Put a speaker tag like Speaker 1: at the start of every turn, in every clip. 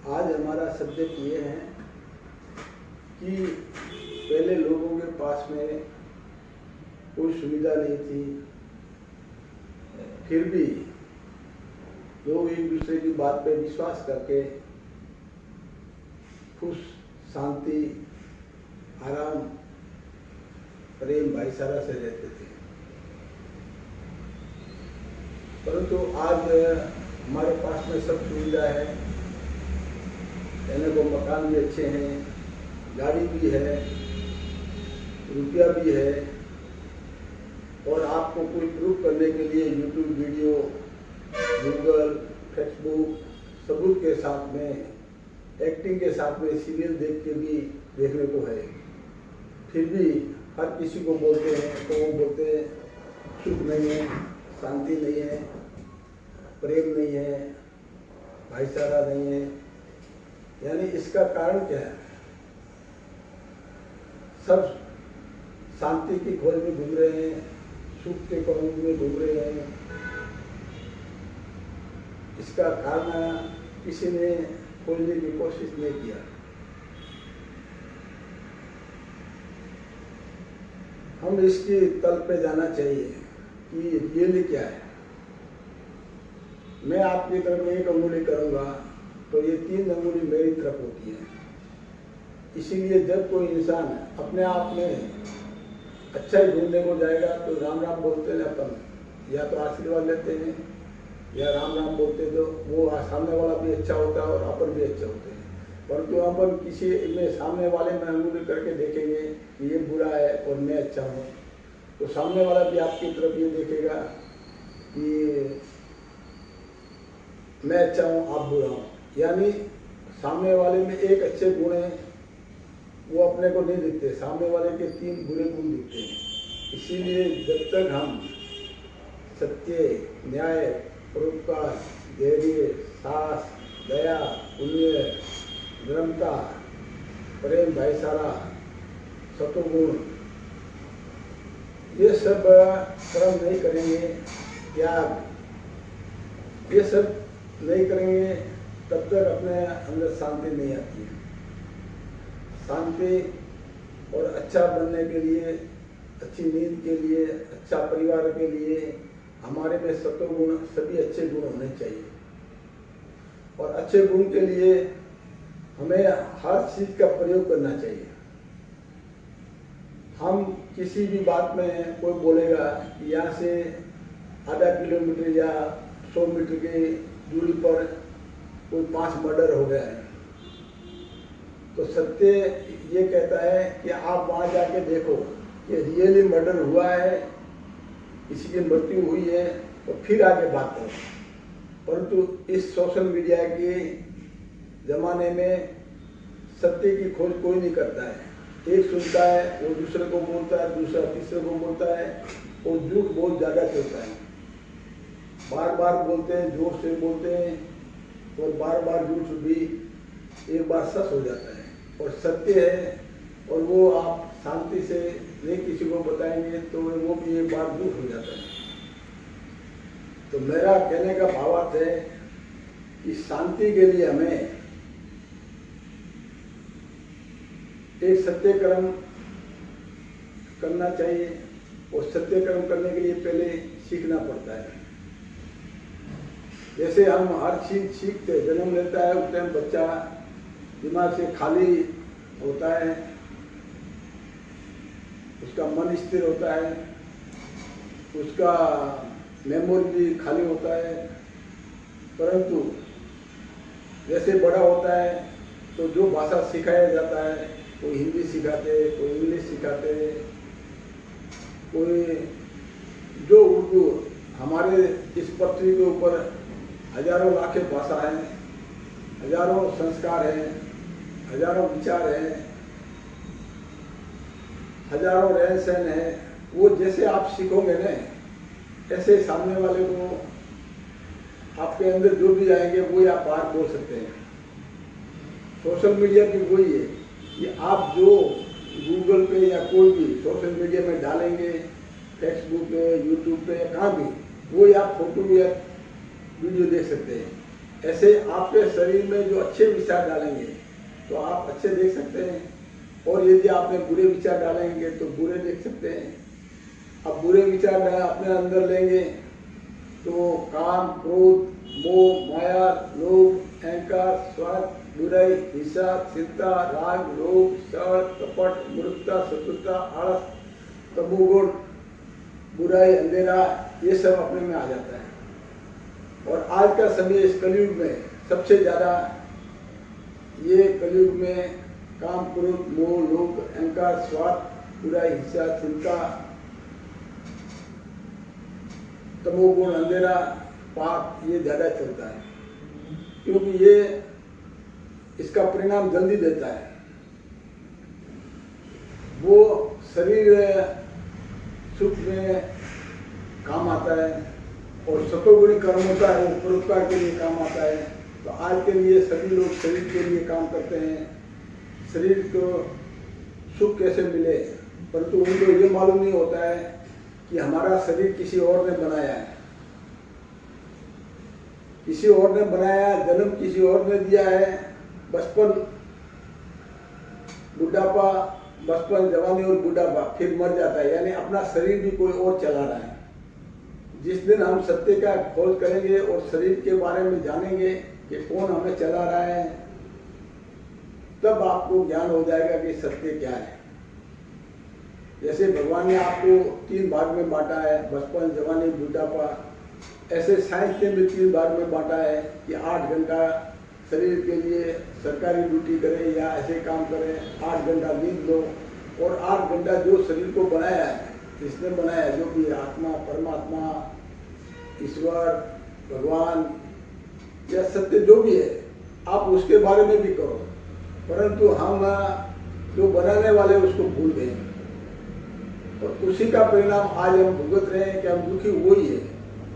Speaker 1: आज हमारा सब्जेक्ट ये है कि पहले लोगों के पास में कोई सुविधा नहीं थी, फिर भी लोग एक दूसरे की बात पे विश्वास करके खुश, शांति, आराम, प्रेम, भाईचारा से रहते थे। परंतु आज हमारे पास में सब सुविधा है, रहने को मकान भी अच्छे हैं, गाड़ी भी है, रुपया भी है, और आपको कोई प्रूफ करने के लिए यूट्यूब वीडियो, गूगल, फेसबुक सबूत के साथ में, एक्टिंग के साथ में सीरियल देख के भी देखने को है। फिर भी हर किसी को बोलते हैं तो वो बोलते हैं सुख नहीं है, शांति नहीं है, प्रेम नहीं है, भाईचारा नहीं है। यानी इसका कारण क्या है? सब शांति की खोज में घूम रहे हैं, सुख के खोज में घूम रहे हैं। इसका कारण किसी ने खोजने की कोशिश नहीं किया। हम इसकी तल पे जाना चाहिए कि रियली क्या है। मैं आपकी तरफ एक अंगुली करूंगा तो ये 3 अंगुली मेरी तरफ होती है। इसीलिए जब कोई इंसान अपने आप में अच्छा ही ढूंढने को जाएगा तो राम राम बोलते हैं अपन, या तो आशीर्वाद लेते हैं या राम राम बोलते तो वो सामने वाला भी अच्छा होता है और अपन भी अच्छे होते हैं। परंतु अपन किसी में सामने वाले में अंगुली करके देखेंगे कि ये बुरा है और मैं अच्छा हूँ, तो सामने वाला भी आपकी तरफ ये देखेगा कि मैं अच्छा हूँ, आप बुरा हूँ। यानी सामने वाले में एक अच्छे गुण हैं, वो अपने को नहीं दिखते, सामने वाले के 3 बुरे गुण दिखते हैं। इसीलिए जब तक हम सत्य, न्याय, परोपकार, धैर्य, साहस, दया, पुण्य, नम्रता, प्रेम, भाईचारा, सतोगुण, ये सब कर्म नहीं करेंगे, त्याग, ये सब नहीं करेंगे, तब तक अपने अंदर शांति नहीं आती है। शांति और अच्छा बनने के लिए, अच्छी नींद के लिए, अच्छा परिवार के लिए हमारे में सत्वगुण, सभी अच्छे गुण होने चाहिए। और अच्छे गुण के लिए हमें हर चीज का प्रयोग करना चाहिए। हम किसी भी बात में कोई बोलेगा कि यहाँ से आधा किलोमीटर या 100 मीटर की दूरी पर कोई 5 मर्डर हो गया है, तो सत्य ये कहता है कि आप वहाँ जाके देखो कि रियली मर्डर हुआ है, किसी की मृत्यु हुई है, तो फिर आगे बात करो। परंतु इस सोशल मीडिया के जमाने में सत्य की खोज कोई नहीं करता है। एक सुनता है, वो दूसरे को बोलता है, दूसरा तीसरे को बोलता है, और झूठ बहुत ज़्यादा चलता है। बार बार बोलते हैं, जोर से बोलते हैं, और बार बार झूठ भी एक बार सच हो जाता है और सत्य है, और वो आप शांति से नहीं किसी को बताएंगे तो वो भी एक बार झूठ हो जाता है। तो मेरा कहने का भावार्थ है कि शांति के लिए हमें एक सत्य कर्म करना चाहिए, और सत्य कर्म करने के लिए पहले सीखना पड़ता है। जैसे हम हर चीज सीखते, जन्म लेता है उस टाइम बच्चा दिमाग से खाली होता है, उसका मन स्थिर होता है, उसका मेमोरी भी खाली होता है। परंतु जैसे बड़ा होता है तो जो भाषा सिखाया जाता है, कोई हिंदी सिखाते, कोई इंग्लिश सिखाते, कोई जो उर्दू, हमारे इस पृथ्वी के ऊपर हजारों लाखें भाषा है, हजारों संस्कार हैं, हजारों विचार हैं, हजारों रहन सहन है। वो जैसे आप सीखोगे न, ऐसे सामने वाले को आपके अंदर जो भी आएंगे वही आप बाहर बोल सकते हैं। सोशल मीडिया की वही है कि आप जो गूगल पे या कोई भी सोशल मीडिया में डालेंगे, फेसबुक पे, यूट्यूब पे, कहाँ भी, वो आप फोटो या वीडियो देख सकते हैं। ऐसे आपके शरीर में जो अच्छे विचार डालेंगे तो आप अच्छे देख सकते हैं, और यदि आपने बुरे विचार डालेंगे तो बुरे देख सकते हैं। अब बुरे विचार अपने अंदर लेंगे तो काम, क्रोध, मोह, माया, लोभ, अहंकार, स्वार्थ, बुराई, हिंसा, चिंता, राग, लोभ, छल, कपट, मूर्खता, शत्रुता, आलस, तमोगुण, बुराई, अंधेरा, ये सब अपने में आ जाता है। और आज का समय इस कलयुग में सबसे ज़्यादा ये कलयुग में काम, क्रोध, मोह, लोभ, अहंकार, स्वार्थ, बुराई, हिंसा, चिंता, तमोगुण, अंधेरा, पाप, ये ज़्यादा चलता है, क्योंकि ये इसका परिणाम जल्दी देता है। वो शरीर सुख में काम आता है और सतोगुणी कर्म होता है वो परोपकार के लिए काम आता है। तो आज के लिए सभी लोग शरीर के लिए काम करते हैं, शरीर को सुख कैसे मिले, परंतु उनको ये मालूम नहीं होता है कि हमारा शरीर किसी और ने बनाया है, किसी और ने बनाया, जन्म किसी और ने दिया है। बचपन, बुढ़ापा, बचपन, जवानी और बुढ़ापा, फिर मर जाता है, यानी अपना शरीर भी कोई और चला रहा है। जिस दिन हम सत्य का खोज करेंगे और शरीर के बारे में जानेंगे कि कौन हमें चला रहा है, तब आपको ज्ञान हो जाएगा कि सत्य क्या है। जैसे भगवान ने आपको 3 भाग में बांटा है, बचपन, जवानी, बुढ़ापा, ऐसे साइंस ने भी 3 भाग में बांटा है कि 8 घंटा शरीर के लिए सरकारी ड्यूटी करें या ऐसे काम करें, 8 घंटा नींद लो, और 8 घंटा जो शरीर को बनाया है, जिसने बनाया है, जो भी आत्मा, परमात्मा, ईश्वर, भगवान या सत्य जो भी है, आप उसके बारे में भी करो। परंतु हम जो बनाने वाले उसको भूल गए, और उसी का परिणाम आज हम भुगत रहे हैं कि हम दुखी वही है।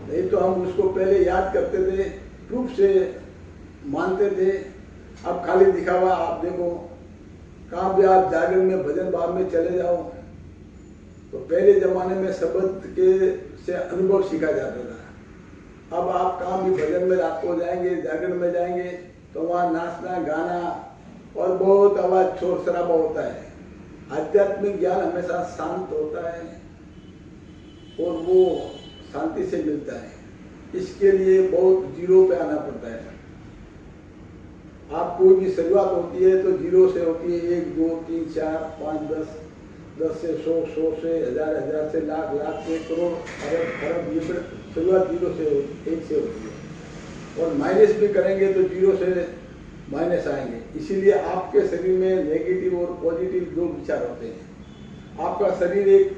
Speaker 1: नहीं तो हम उसको पहले याद करते थे, प्रूफ से मानते थे। अब खाली दिखावा। आप देखो, कहाँ भी आप जागरण में, भजन भाव में चले जाओ, तो पहले जमाने में शब्द के से अनुभव सीखा जाता था। अब आप कहाँ भी भजन में रात को जाएंगे, जागरण में जाएंगे, तो वहाँ नाचना, गाना और बहुत आवाज, शोर शराबा होता है। आध्यात्मिक ज्ञान हमेशा शांत होता है और वो शांति से मिलता है। इसके लिए बहुत जीरो पे आना पड़ता है। आप कोई भी शुरुआत होती है तो जीरो से होती है, 1, 2, 3, 4, 5, 10, 10 से 100, 100 से 1000, 1000 से लाख, लाख से करोड़, अरब, ये फिर शुरुआत जीरो से, 1 से होती है। और माइनस भी करेंगे तो जीरो से माइनस आएंगे। इसीलिए आपके शरीर में नेगेटिव और पॉजिटिव 2 विचार होते हैं। आपका शरीर एक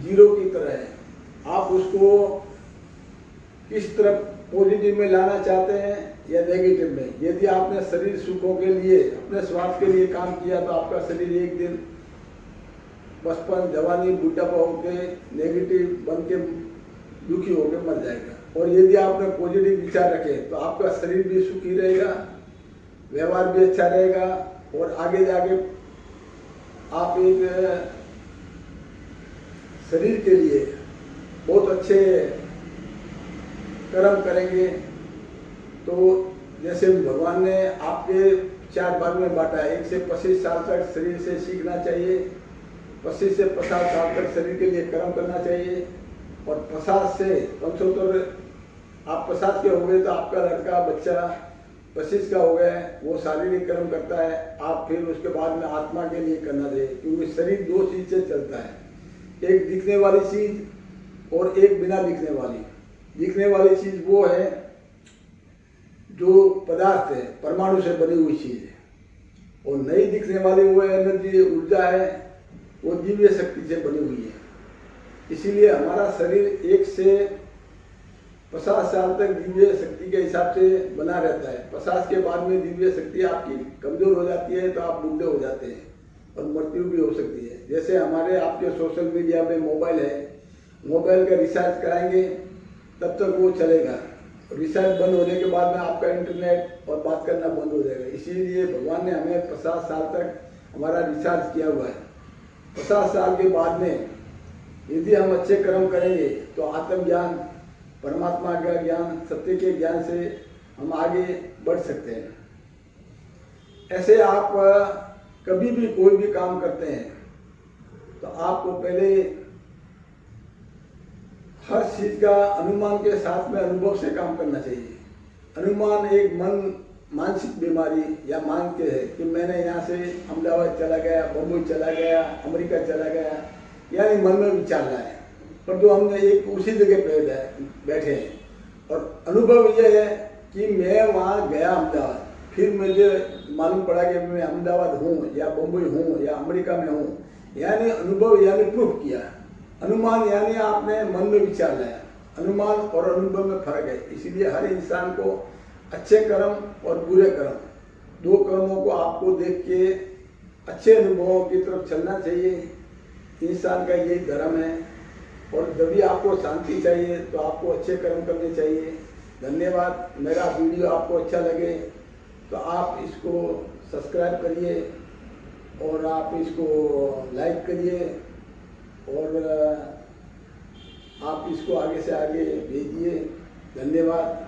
Speaker 1: जीरो की तरह है, आप उसको किस तरफ पॉजिटिव में लाना चाहते हैं या नेगेटिव में। यदि आपने शरीर सुखों के लिए, अपने स्वास्थ्य के लिए काम किया तो आपका शरीर एक दिन बचपन, जवानी, बुढ़ापा होके नेगेटिव बन के दुखी होकर मर जाएगा। और यदि आपने पॉजिटिव विचार रखे तो आपका शरीर भी सुखी रहेगा, व्यवहार भी अच्छा रहेगा, और आगे जाके आप एक शरीर के लिए बहुत अच्छे कर्म करेंगे। तो जैसे भगवान ने आपके 4 भाग में बांटा है। 1 से 25 साल तक शरीर से सीखना चाहिए, 25 से 50 साल तक शरीर के लिए कर्म करना चाहिए, और 50 से 75, आप 50 के हो गए तो आपका लड़का, बच्चा 25 का हो गया है, वो शारीरिक कर्म करता है। आप फिर उसके बाद में आत्मा के लिए करना चाहिए, क्योंकि शरीर 2 चीज से चलता है, एक दिखने वाली चीज और एक बिना दिखने वाली। दिखने वाली चीज वो है जो पदार्थ है, परमाणु से बनी हुई चीज है, और नहीं दिखने वाली वो एनर्जी, ऊर्जा है, वो दिव्य शक्ति से बनी हुई है। इसीलिए हमारा शरीर 1 से 50 साल तक दिव्य शक्ति के हिसाब से बना रहता है। 50 के बाद में दिव्य शक्ति आपकी कमजोर हो जाती है, तो आप बूढ़े हो जाते हैं और मृत्यु भी हो सकती है। जैसे हमारे आपके सोशल मीडिया में मोबाइल है, मोबाइल का रिचार्ज कराएंगे तब तक वो चलेगा, रिचार्ज बंद होने के बाद में आपका इंटरनेट और बात करना बंद हो जाएगा। इसीलिए भगवान ने हमें 50 साल तक हमारा रिचार्ज किया हुआ है। 50 साल के बाद में यदि हम अच्छे कर्म करेंगे तो आत्मज्ञान, परमात्मा का ज्ञान, सत्य के ज्ञान से हम आगे बढ़ सकते हैं। ऐसे आप कभी भी कोई भी काम करते हैं तो आपको पहले हर चीज का अनुमान के साथ में अनुभव से काम करना चाहिए। अनुमान एक मानसिक बीमारी या मान के है कि मैंने यहाँ से अहमदाबाद चला गया, बम्बई चला गया, अमेरिका चला गया, यानी मन में विचार रहा है, पर जो हमने एक उसी जगह पे बैठे हैं। और अनुभव यह है कि मैं वहाँ गया अहमदाबाद, फिर मुझे मालूम पड़ा कि मैं अहमदाबाद हूँ या बम्बई हूँ या अमेरिका में हूँ, यानी अनुभव यानी प्रूफ किया। अनुमान यानी आपने मन में विचार लाया। अनुमान और अनुभव में फर्क है। इसीलिए हर इंसान को अच्छे कर्म और बुरे कर्म, दो कर्मों को आपको देख के अच्छे अनुभवों की तरफ चलना चाहिए। इंसान का यही धर्म है। और जब भी आपको शांति चाहिए तो आपको अच्छे कर्म करने चाहिए। धन्यवाद। मेरा वीडियो आपको अच्छा लगे तो आप इसको सब्सक्राइब करिए और आप इसको लाइक करिए और आप इसको आगे से आगे भेजिए। धन्यवाद।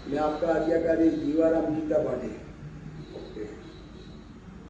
Speaker 1: मैं आपका आज्ञाकारी जीवाराम गीता पाटिल।